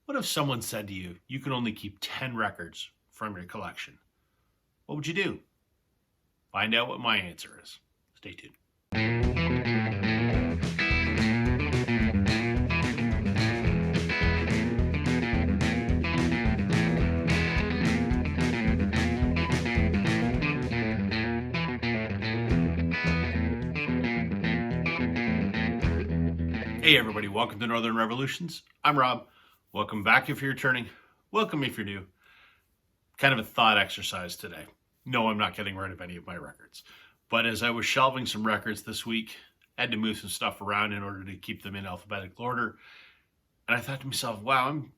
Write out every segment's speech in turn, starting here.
What if someone said to you, you can only keep 10 records from your collection? What would you do? Find out what my answer is. Stay tuned. Hey, everybody, welcome to Northern Revolutions. I'm Rob. Welcome back if you're returning. Welcome if you're new. Kind of a thought exercise today. No, I'm not getting rid of any of my records. But as I was shelving some records this week, I had to move some stuff around in order to keep them in alphabetical order. And I thought to myself, wow, I'm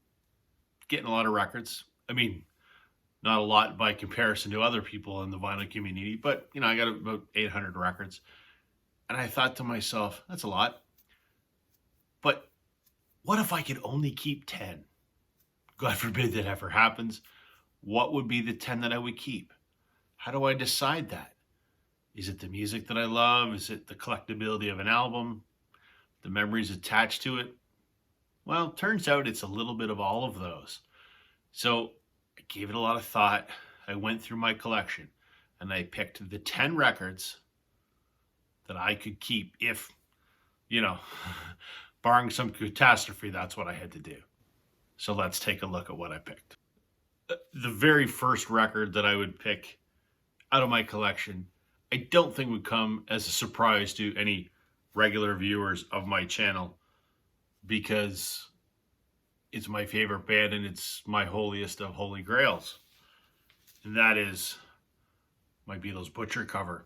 getting a lot of records. I mean, not a lot by comparison to other people in the vinyl community, but I got about 800 records. And I thought to myself, that's a lot. But what if I could only keep 10? God forbid that ever happens. What would be the 10 that I would keep? How do I decide that? Is it the music that I love? Is it the collectability of an album? The memories attached to it? Well, it turns out it's a little bit of all of those. So I gave it a lot of thought. I went through my collection and I picked the 10 records that I could keep if, barring some catastrophe, that's what I had to do. So let's take a look at what I picked. The very first record that I would pick out of my collection, I don't think would come as a surprise to any regular viewers of my channel because it's my favorite band and it's my holiest of holy grails. And that is my Beatles Butcher cover.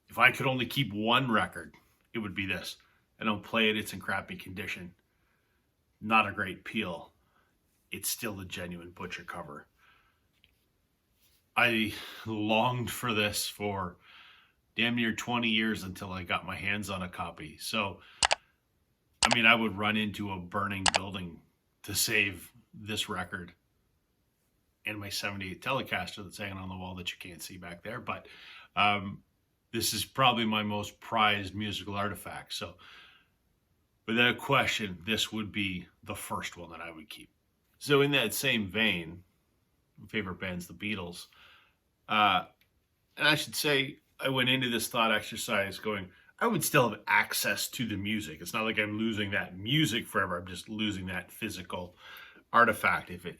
If I could only keep one record, it would be this. I don't play it, it's in crappy condition. Not a great peel. It's still a genuine Butcher cover. I longed for this for damn near 20 years until I got my hands on a copy. So, I would run into a burning building to save this record and my 78 Telecaster that's hanging on the wall that you can't see back there. But this is probably my most prized musical artifact. So, without question, this would be the first one that I would keep. So in that same vein, my favorite band's the Beatles. And I should say, I went into this thought exercise going, I would still have access to the music. It's not like I'm losing that music forever. I'm just losing that physical artifact if it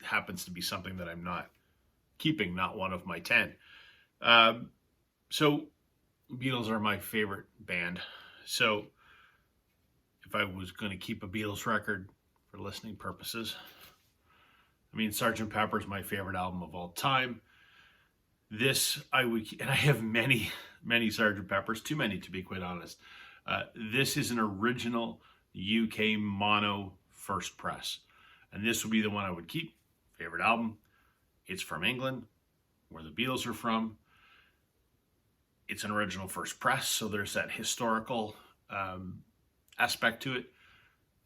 happens to be something that I'm not keeping, not one of my 10. So Beatles are my favorite band. So if I was going to keep a Beatles record for listening purposes, Sgt. Pepper's my favorite album of all time. This I would, and I have many Sgt. Peppers, too many to be quite honest. This is an original UK mono first press, and this would be the one I would keep. Favorite album. It's from England, where the Beatles are from. It's an original first press, so there's that historical aspect to it.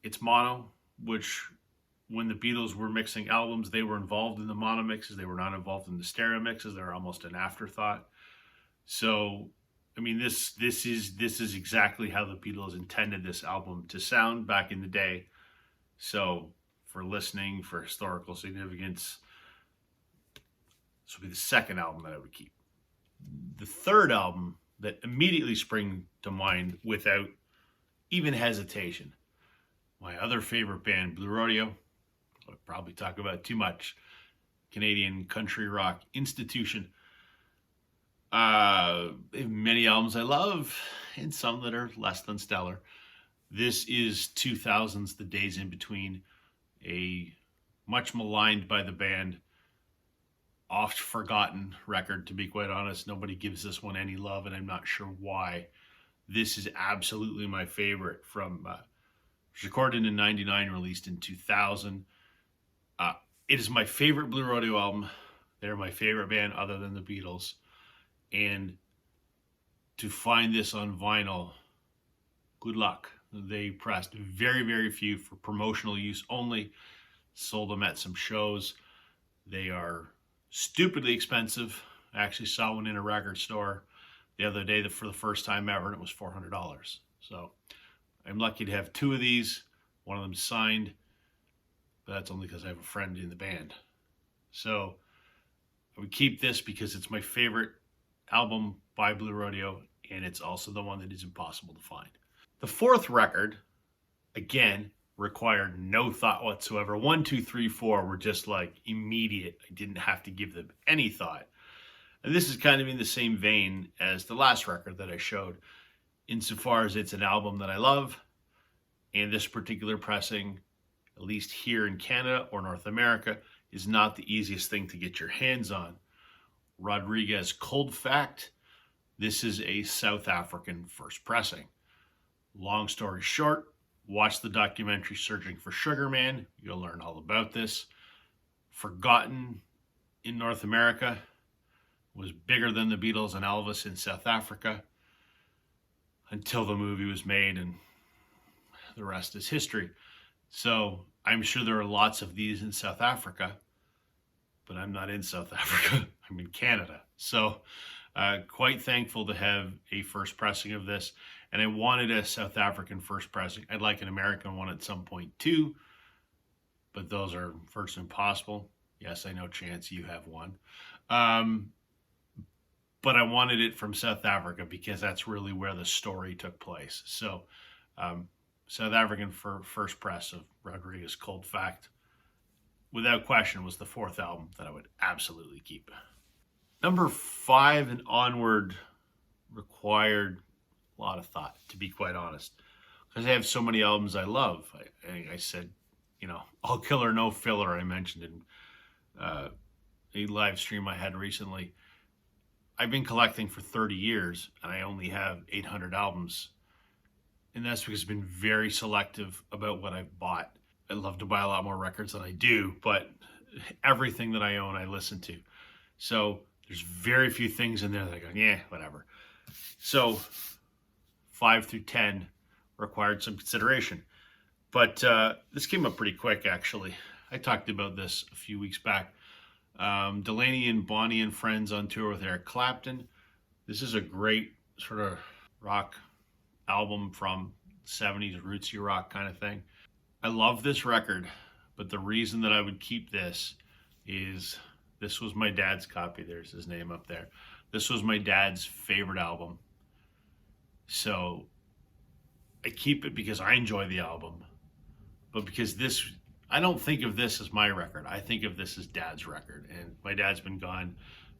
It's mono, which when the Beatles were mixing albums, they were involved in the mono mixes. They were not involved in the stereo mixes. They're almost an afterthought. So, this is exactly how the Beatles intended this album to sound back in the day. So, for listening, for historical significance, this would be the second album that I would keep. The third album that immediately springs to mind without even hesitation, my other favorite band, Blue Rodeo. I'll probably talk about too much. Canadian country rock institution. They have many albums I love and some that are less than stellar. This is 2000's The Days in Between, a much maligned by the band, oft forgotten record, to be quite honest. Nobody gives this one any love, and I'm not sure why. This is absolutely my favorite from, it was recorded in 99, released in 2000. It is my favorite Blue Rodeo album. They're my favorite band other than the Beatles. And to find this on vinyl, good luck. They pressed very, very few for promotional use only. Sold them at some shows. They are stupidly expensive. I actually saw one in a record store the other day for the first time ever, and it was $400. So I'm lucky to have two of these. One of them signed. but that's only because I have a friend in the band. So I would keep this because it's my favorite album by Blue Rodeo, and it's also the one that is impossible to find. The fourth record, again, required no thought whatsoever. 1, 2, 3, 4 were just like immediate. I didn't have to give them any thought. And this is kind of in the same vein as the last record that I showed, insofar as it's an album that I love, and this particular pressing, at least here in Canada or North America, is not the easiest thing to get your hands on. Rodriguez Cold Fact. This is a South African first pressing. Long story short, watch the documentary Searching for Sugar Man. You'll learn all about this. Forgotten in North America, was bigger than the Beatles and Elvis in South Africa until the movie was made, and the rest is history. So I'm sure there are lots of these in South Africa, but I'm not in South Africa. I'm in Canada. So quite thankful to have a first pressing of this. And I wanted a South African first pressing. I'd like an American one at some point too, but those are first impossible. Yes, I know, Chance, you have one. But I wanted it from South Africa because that's really where the story took place. So South African first press of Rodriguez Cold Fact, without question, was the fourth album that I would absolutely keep. Number 5 and onward required a lot of thought, to be quite honest, because I have so many albums I love. I said, all killer, no filler, I mentioned in a live stream I had recently. I've been collecting for 30 years, and I only have 800 albums. And that's because I've been very selective about what I've bought. I love to buy a lot more records than I do, but everything that I own, I listen to. So there's very few things in there that I go, yeah, whatever. So 5 through 10 required some consideration. But this came up pretty quick, actually. I talked about this a few weeks back. Delaney and Bonnie and Friends on tour with Eric Clapton. This is a great sort of rock album from 70s, rootsy rock kind of thing. I love this record, but the reason that I would keep this is this was my dad's copy. There's his name up there. This was my dad's favorite album. So I keep it because I enjoy the album, but because I don't think of this as my record. I think of this as Dad's record. And my dad's been gone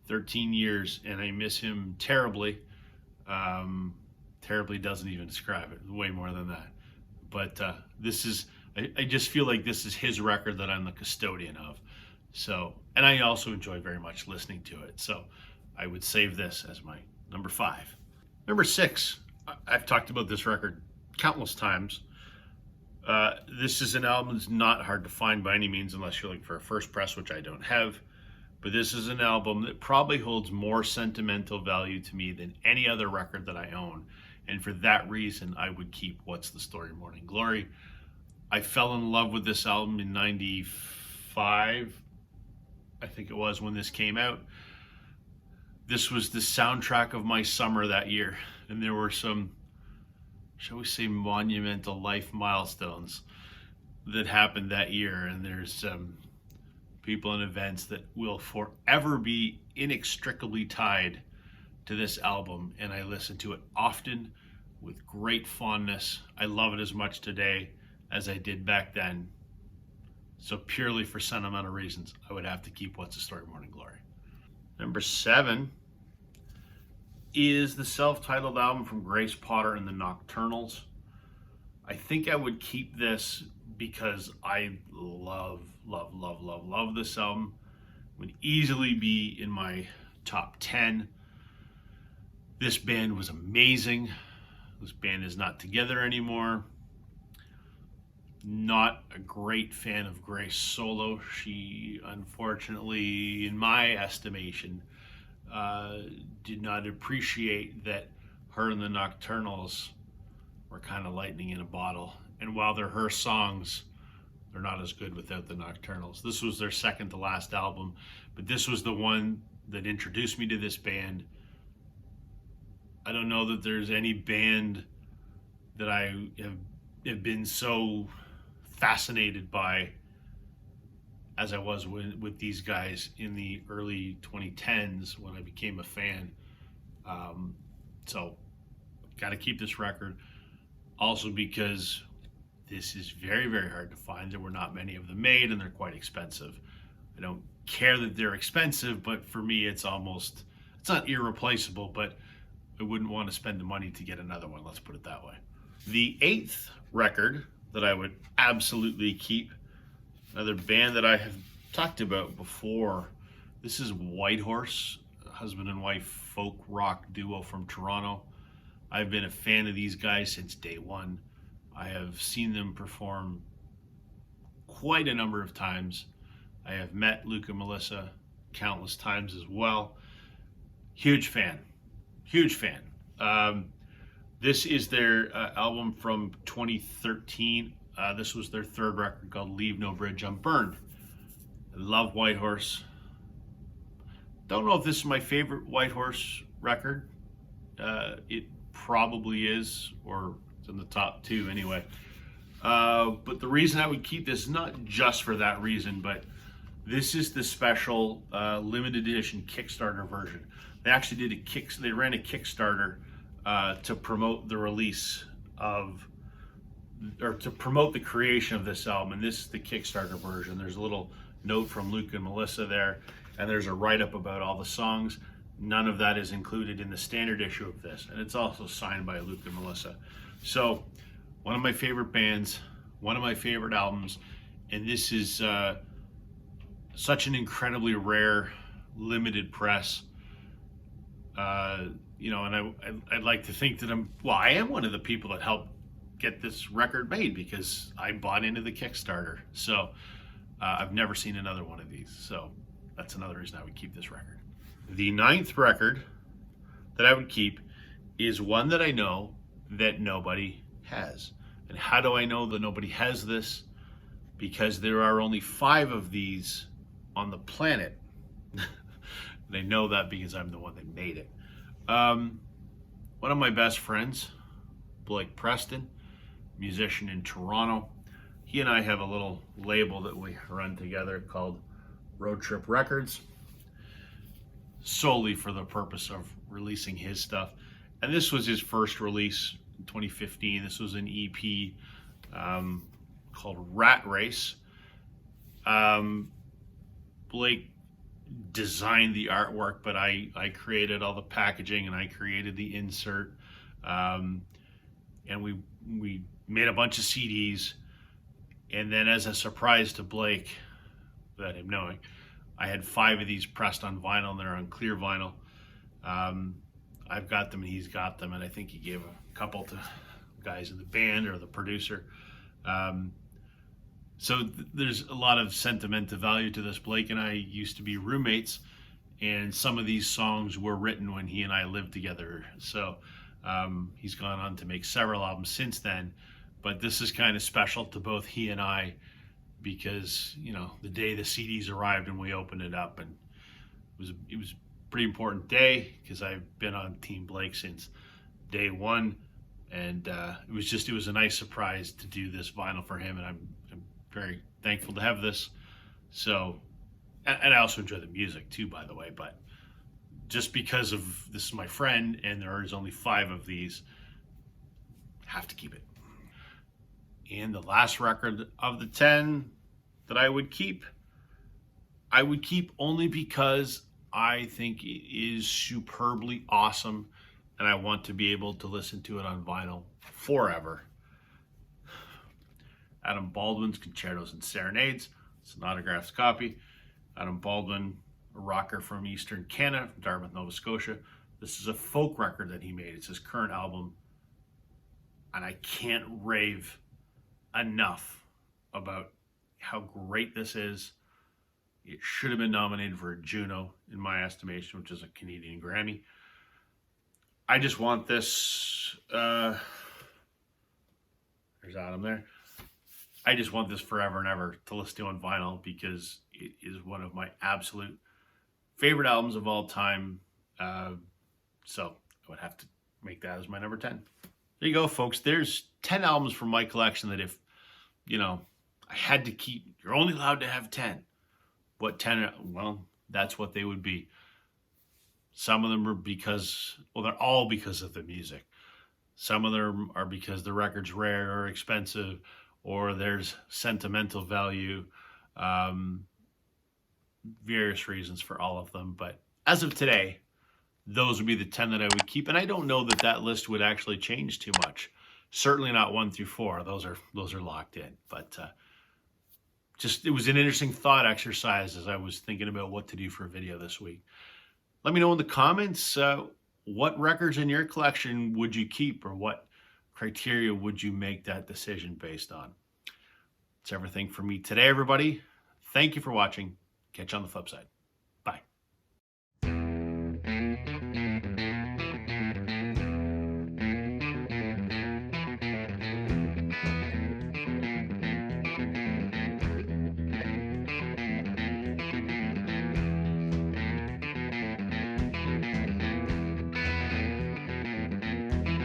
13 years, and I miss him terribly. Terribly doesn't even describe it. Way more than that. But I just feel like this is his record that I'm the custodian of. So, and I also enjoy very much listening to it. So I would save this as my number 5. Number 6, I've talked about this record countless times. This is an album that's not hard to find by any means unless you're looking for a first press, which I don't have. But this is an album that probably holds more sentimental value to me than any other record that I own. And for that reason, I would keep What's the Story, Morning Glory. I fell in love with this album in 95, I think it was, when this came out. This was the soundtrack of my summer that year. And there were some, shall we say, monumental life milestones that happened that year. And there's people and events that will forever be inextricably tied to this album. And I listen to it often with great fondness. I love it as much today as I did back then. So purely for sentimental reasons, I would have to keep What's the Story, Morning Glory. Number 7 is the self-titled album from Grace Potter and the Nocturnals. I think I would keep this because I love this album. It would easily be in my top 10. This band was amazing. This band is not together anymore. Not a great fan of Grace solo. She, unfortunately, in my estimation, did not appreciate that her and the Nocturnals were kind of lightning in a bottle. And while they're her songs, they're not as good without the Nocturnals. This was their second to last album, but this was the one that introduced me to this band. I don't know that there's any band that I have been so fascinated by as I was with these guys in the early 2010s when I became a fan. So, got to keep this record. Also, because this is very, very hard to find. There were not many of them made, and they're quite expensive. I don't care that they're expensive, but for me, it's not irreplaceable, but I wouldn't want to spend the money to get another one. Let's put it that way. The 8th record that I would absolutely keep, another band that I have talked about before. This is Whitehorse, a husband and wife folk rock duo from Toronto. I've been a fan of these guys since day one. I have seen them perform quite a number of times. I have met Luke and Melissa countless times as well. Huge fan. This is their album from 2013. This was their 3rd record called Leave No Bridge Unburned. I love Whitehorse. Don't know if this is my favorite Whitehorse record. It probably is, or it's in the top 2 anyway. But the reason I would keep this, not just for that reason, but this is the special limited edition Kickstarter version. They actually they ran a Kickstarter to promote the release of, or to promote the creation of this album. And this is the Kickstarter version. There's a little note from Luke and Melissa there, and there's a write-up about all the songs. None of that is included in the standard issue of this, and it's also signed by Luke and Melissa. So, one of my favorite bands, one of my favorite albums, and this is such an incredibly rare, limited press. And I'd like to think that I am one of the people that helped get this record made because I bought into the Kickstarter. So, I've never seen another one of these. So, that's another reason I would keep this record. The 9th record that I would keep is one that I know that nobody has. And how do I know that nobody has this? Because there are only 5 of these on the planet. They know that because I'm the one that made it. One of my best friends, Blake Preston, musician in Toronto, he and I have a little label that we run together called Road Trip Records, solely for the purpose of releasing his stuff. And this was his first release in 2015. This was an EP called Rat Race. Blake designed the artwork, but I created all the packaging and I created the insert. And we made a bunch of CDs. And then as a surprise to Blake, without him knowing, I had 5 of these pressed on vinyl, and they're on clear vinyl. I've got them and he's got them, and I think he gave a couple to guys in the band or the producer. So there's a lot of sentimental value to this. Blake and I used to be roommates, and some of these songs were written when he and I lived together. So he's gone on to make several albums since then, but this is kind of special to both he and I, because the day the CDs arrived and we opened it up, and it was a pretty important day because I've been on Team Blake since day one, and it was a nice surprise to do this vinyl for him, and I'm very thankful to have this. So, and I also enjoy the music too, by the way, but just because of this is my friend and there is only 5 of these, have to keep it. And the last record of the 10 that I would keep only because I think it is superbly awesome and I want to be able to listen to it on vinyl forever. Adam Baldwin's Concertos and Serenades. It's an autographed copy. Adam Baldwin, a rocker from Eastern Canada, from Dartmouth, Nova Scotia. This is a folk record that he made. It's his current album. And I can't rave enough about how great this is. It should have been nominated for a Juno, in my estimation, which is a Canadian Grammy. I just want this. There's Adam there. I just want this forever and ever to listen to on vinyl because it is one of my absolute favorite albums of all time. So I would have to make that as my number 10. There you go, folks. There's 10 albums from my collection that if, I had to keep, you're only allowed to have 10. What 10? Well, that's what they would be. Some of them are because, well, they're all because of the music. Some of them are because the record's rare or expensive, or there's sentimental value. Um, Various reasons for all of them. But as of today, those would be the 10 that I would keep. And I don't know that that list would actually change too much. Certainly not 1 through 4. Those are locked in. But just, it was an interesting thought exercise as I was thinking about what to do for a video this week. Let me know in the comments what records in your collection would you keep, or what criteria would you make that decision based on. That's everything for me today, everybody. Thank you for watching. Catch you on the flip side.